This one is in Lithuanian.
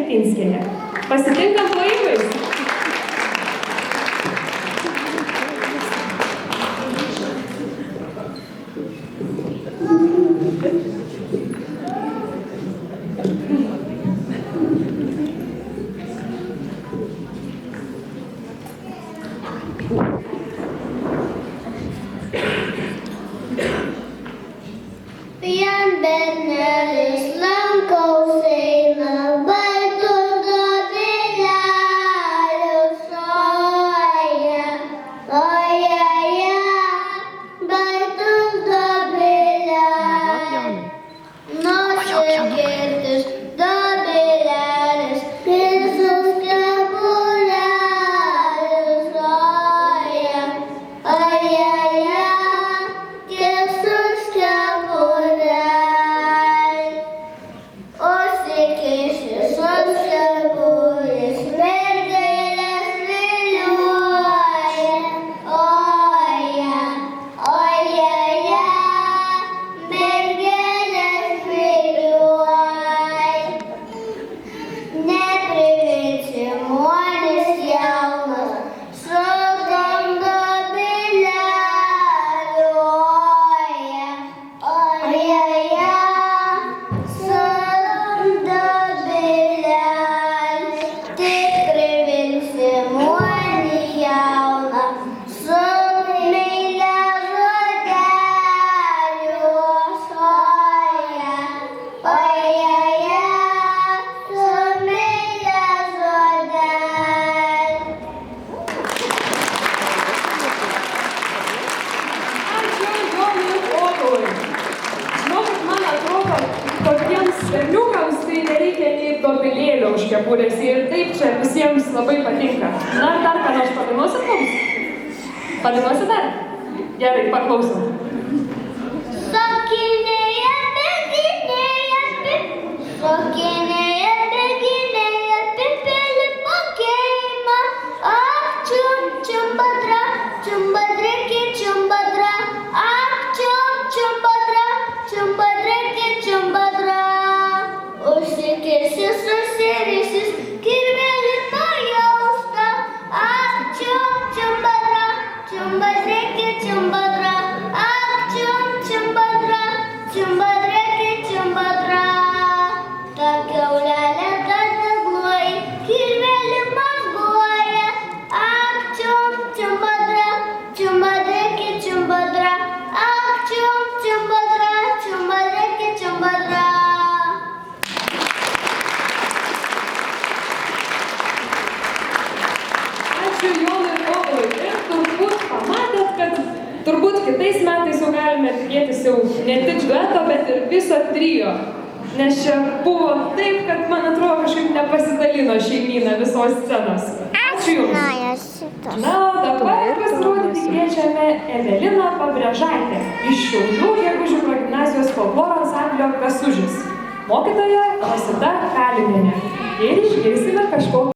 Litinskienė. Pasitinkam plojimais. Vien bernelis lankaus eina, baltus dobilelius loja, loja, baltus dobilelius, nusikirtus dobilelius, visus kepurelius loja, loja. Berniukams tai nereikia nei dobilėlio už kepurės ir taip čia visiems labai patinka. Na, dar ką nors padainuosit mums? Padainuosit dar? Gerai, paklausom. Šokinėja, bėginėja, šokinėja, bėginėja, pipelį pakėjimą. Ak, čiumbadra, čiumbadreki, čiumbadra. Ak, čiumbadra, čiumbadreki, čiumbadra. Užsikirsis, susirisis, kirvelį pajausta. Ak, čiumbadra, čiumbadreki, čiumbadra. Ak, čiumbadra, čiumbadreki, čiumbadra. Ta kiaulelė dadagluoja, kirvelį mazguoja. Ak, čiumbadra, čiumbadreki, čiumbadra. Ak, čiumbadra, čiumbadreki, čiumbadra. Ačiū Jonui ir Povilui. Ir turbūt pamatėt, kad turbūt kitais metais jau galime tikėtis jau ne tik dueto, bet ir viso trio. Nes čia buvo taip, kad man atrodo kažkaip nepasidalino šeimyna visos scenos. Ačiū Jums. Na, o dabar pasirodyti kviečiame Eveliną Pabrėžaitę iš Šiaulių Gegužių progimnazijos folkloro ansamblio Kasužis. Mokytoja Rosita Kalinienė. Ir išgirsime kažko